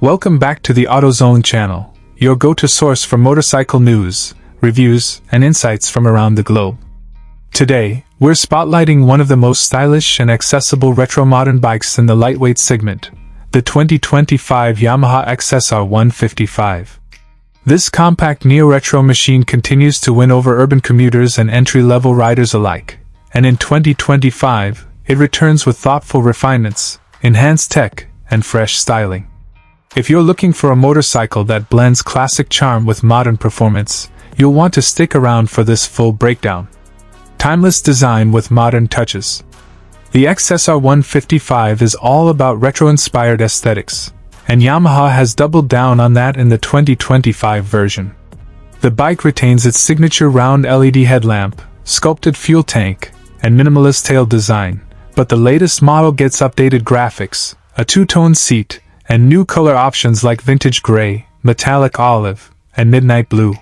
Welcome back to the AutoZone channel, your go-to source for motorcycle news, reviews, and insights from around the globe. Today, we're spotlighting one of the most stylish and accessible retro-modern bikes in the lightweight segment, the 2025 Yamaha XSR155. This compact neo-retro machine continues to win over urban commuters and entry-level riders alike, and in 2025, it returns with thoughtful refinements, enhanced tech, and fresh styling. If you're looking for a motorcycle that blends classic charm with modern performance, you'll want to stick around for this full breakdown. Timeless design with modern touches. The XSR155 is all about retro-inspired aesthetics, and Yamaha has doubled down on that in the 2025 version. The bike retains its signature round LED headlamp, sculpted fuel tank, and minimalist tail design, but the latest model gets updated graphics, a two-tone seat, and new color options like vintage gray, metallic olive, and midnight blue.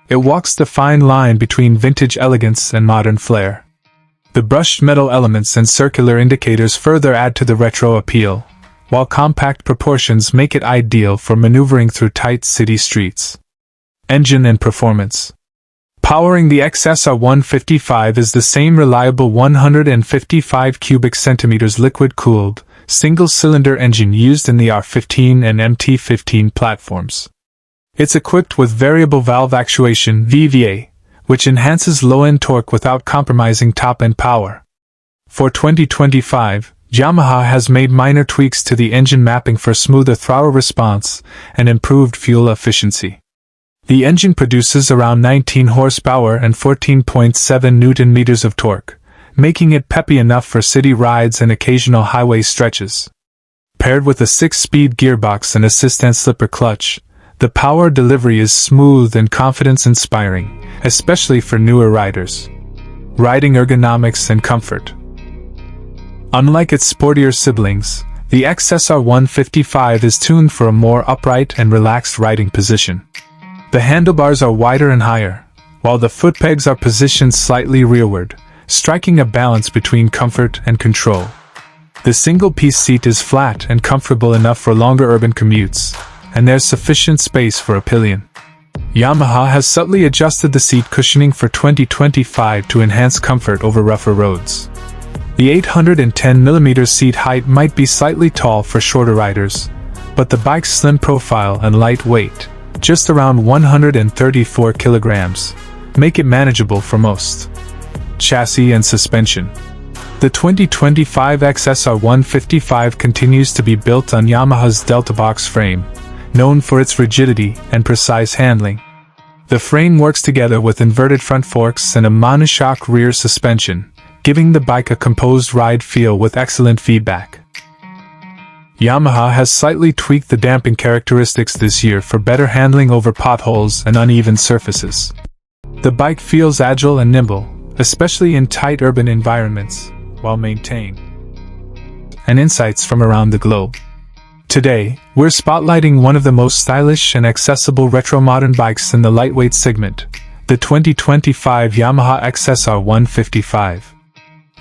It walks the fine line between vintage elegance and modern flair. The brushed metal elements and circular indicators further add to the retro appeal, while compact proportions make it ideal for maneuvering through tight city streets. Engine and performance. Powering the XSR155 is the same reliable 155 cubic centimeters liquid-cooled, single-cylinder engine used in the R15 and MT15 platforms. It's equipped with variable valve actuation (VVA), which enhances low-end torque without compromising top-end power. For 2025, Yamaha has made minor tweaks to the engine mapping for smoother throttle response and improved fuel efficiency. The engine produces around 19 horsepower and 14.7 Newton-meters of torque, making it peppy enough for city rides and occasional highway stretches. Paired with a 6-speed gearbox and assistant slipper clutch, the power delivery is smooth and confidence-inspiring, especially for newer riders. Riding ergonomics and comfort. Unlike its sportier siblings, the XSR155 is tuned for a more upright and relaxed riding position. The handlebars are wider and higher, while the foot pegs are positioned slightly rearward, striking a balance between comfort and control. The single-piece seat is flat and comfortable enough for longer urban commutes, and there's sufficient space for a pillion. Yamaha has subtly adjusted the seat cushioning for 2025 to enhance comfort over rougher roads. The 810mm seat height might be slightly tall for shorter riders, but the bike's slim profile and light weight, just around 134 kilograms, make it manageable for most. Chassis and suspension. The 2025 XSR155 continues to be built on Yamaha's Delta box frame, known for its rigidity and precise handling. The frame works together with inverted front forks and a monoshock rear suspension, giving the bike a composed ride feel with excellent feedback. Yamaha has slightly tweaked the damping characteristics this year for better handling over potholes and uneven surfaces. The bike feels agile and nimble, especially in tight urban environments, while maintaining and insights from around the globe. Today, we're spotlighting one of the most stylish and accessible retro-modern bikes in the lightweight segment, the 2025 Yamaha XSR155.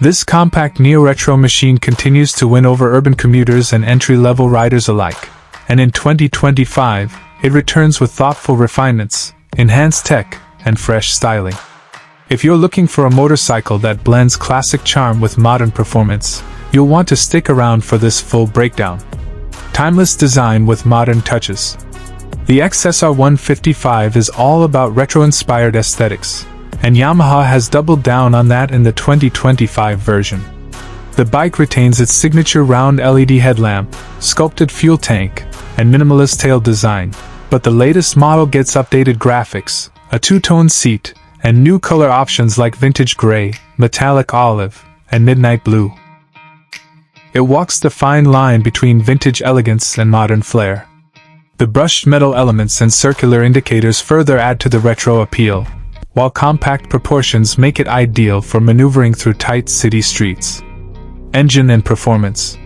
This compact neo-retro machine continues to win over urban commuters and entry-level riders alike, and in 2025, it returns with thoughtful refinements, enhanced tech, and fresh styling. If you're looking for a motorcycle that blends classic charm with modern performance, you'll want to stick around for this full breakdown. Timeless design with modern touches. The XSR155 is all about retro-inspired aesthetics, and Yamaha has doubled down on that in the 2025 version. The bike retains its signature round LED headlamp, sculpted fuel tank, and minimalist tail design, but the latest model gets updated graphics, a two-tone seat, and new color options like vintage gray, metallic olive, and midnight blue. It walks the fine line between vintage elegance and modern flair. The brushed metal elements and circular indicators further add to the retro appeal, while compact proportions make it ideal for maneuvering through tight city streets. Engine and performance.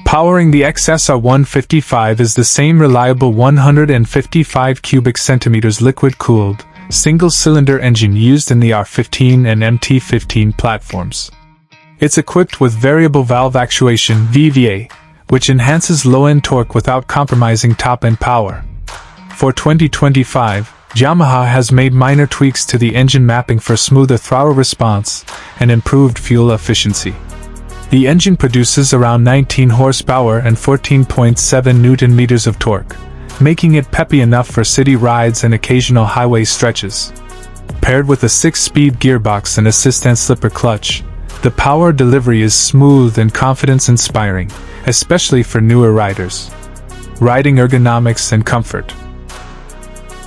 Powering the XSR155 is the same reliable 155 cubic centimeters liquid-cooled, single-cylinder engine used in the R15 and MT15 platforms. It's equipped with variable valve actuation (VVA), which enhances low-end torque without compromising top-end power. For 2025, Yamaha has made minor tweaks to the engine mapping for smoother throttle response and improved fuel efficiency. The engine produces around 19 horsepower and 14.7 Nm of torque, making it peppy enough for city rides and occasional highway stretches. Paired with a 6-speed gearbox and assist-and-slipper clutch, the power delivery is smooth and confidence-inspiring, especially for newer riders. Riding ergonomics and comfort.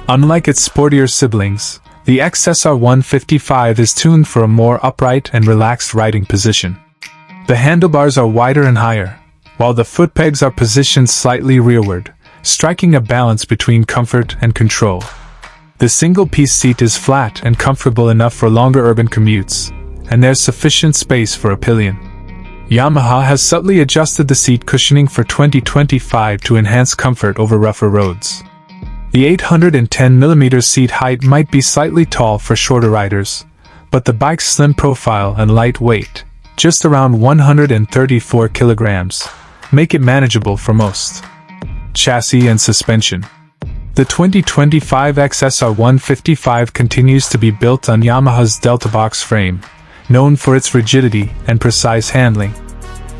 Unlike its sportier siblings, the XSR155 is tuned for a more upright and relaxed riding position. The handlebars are wider and higher, while the foot pegs are positioned slightly rearward, striking a balance between comfort and control. The single-piece seat is flat and comfortable enough for longer urban commutes, and there's sufficient space for a pillion. Yamaha has subtly adjusted the seat cushioning for 2025 to enhance comfort over rougher roads. The 810mm seat height might be slightly tall for shorter riders, but the bike's slim profile and light weight, just around 134 kilograms, make it manageable for most. Chassis and suspension. The 2025 XSR155 continues to be built on Yamaha's Delta box frame, known for its rigidity and precise handling.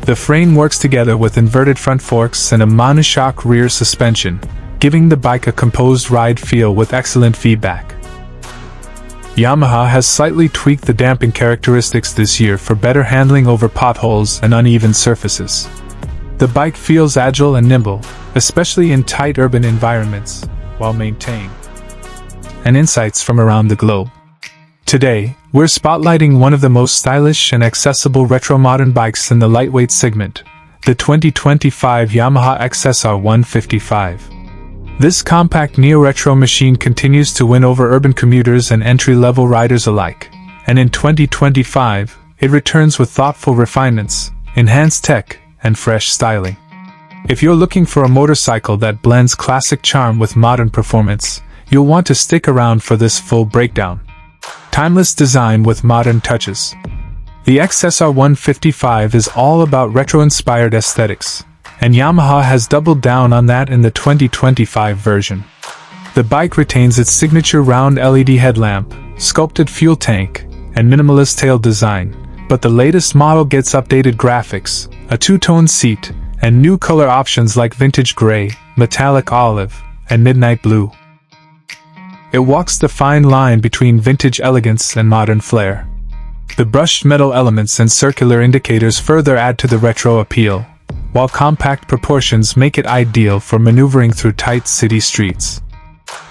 The frame works together with inverted front forks and a monoshock rear suspension, giving the bike a composed ride feel with excellent feedback. Yamaha has slightly tweaked the damping characteristics this year for better handling over potholes and uneven surfaces. The bike feels agile and nimble, especially in tight urban environments, while maintaining and insights from around the globe. Today, we're spotlighting one of the most stylish and accessible retro modern bikes in the lightweight segment, the 2025 Yamaha XSR155. This compact neo-retro machine continues to win over urban commuters and entry-level riders alike, and in 2025, it returns with thoughtful refinements, enhanced tech, and fresh styling. If you're looking for a motorcycle that blends classic charm with modern performance, you'll want to stick around for this full breakdown. Timeless design with modern touches. The XSR155 is all about retro-inspired aesthetics, and Yamaha has doubled down on that in the 2025 version. The bike retains its signature round LED headlamp, sculpted fuel tank, and minimalist tail design, but the latest model gets updated graphics, a two-tone seat, and new color options like vintage gray, metallic olive, and midnight blue. It walks the fine line between vintage elegance and modern flair. The brushed metal elements and circular indicators further add to the retro appeal, while compact proportions make it ideal for maneuvering through tight city streets.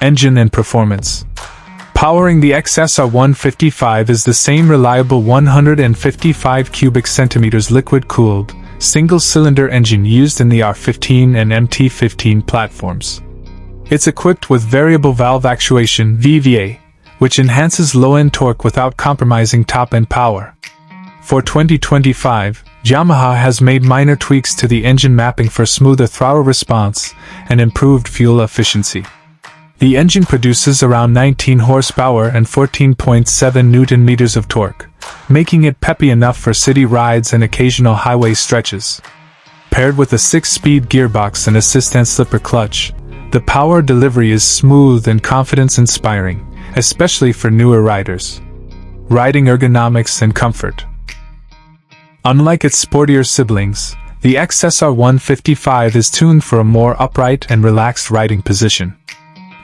Engine and performance. Powering the XSR155 is the same reliable 155 cubic centimeters liquid-cooled, single-cylinder engine used in the R15 and MT15 platforms. It's equipped with variable valve actuation (VVA), which enhances low-end torque without compromising top-end power. For 2025, Yamaha has made minor tweaks to the engine mapping for smoother throttle response and improved fuel efficiency. The engine produces around 19 horsepower and 14.7 Nm of torque, making it peppy enough for city rides and occasional highway stretches. Paired with a 6-speed gearbox and assist-and-slipper clutch, the power delivery is smooth and confidence-inspiring, especially for newer riders. Riding ergonomics and comfort. Unlike its sportier siblings, the XSR155 is tuned for a more upright and relaxed riding position.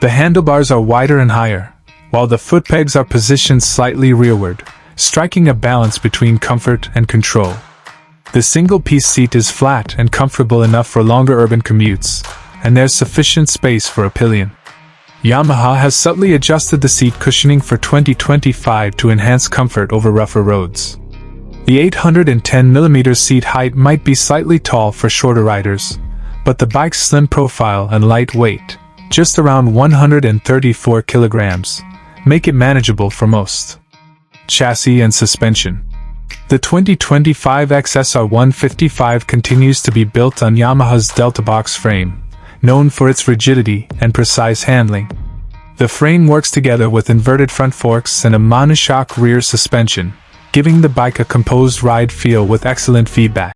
The handlebars are wider and higher, while the foot pegs are positioned slightly rearward, striking a balance between comfort and control. The single-piece seat is flat and comfortable enough for longer urban commutes, and there's sufficient space for a pillion. Yamaha has subtly adjusted the seat cushioning for 2025 to enhance comfort over rougher roads. The 810mm seat height might be slightly tall for shorter riders, but the bike's slim profile and light weight, just around 134 kilograms, make it manageable for most. Chassis and suspension. The 2025 XSR155 continues to be built on Yamaha's Delta box frame, known for its rigidity and precise handling. The frame works together with inverted front forks and a monoshock rear suspension, giving the bike a composed ride feel with excellent feedback.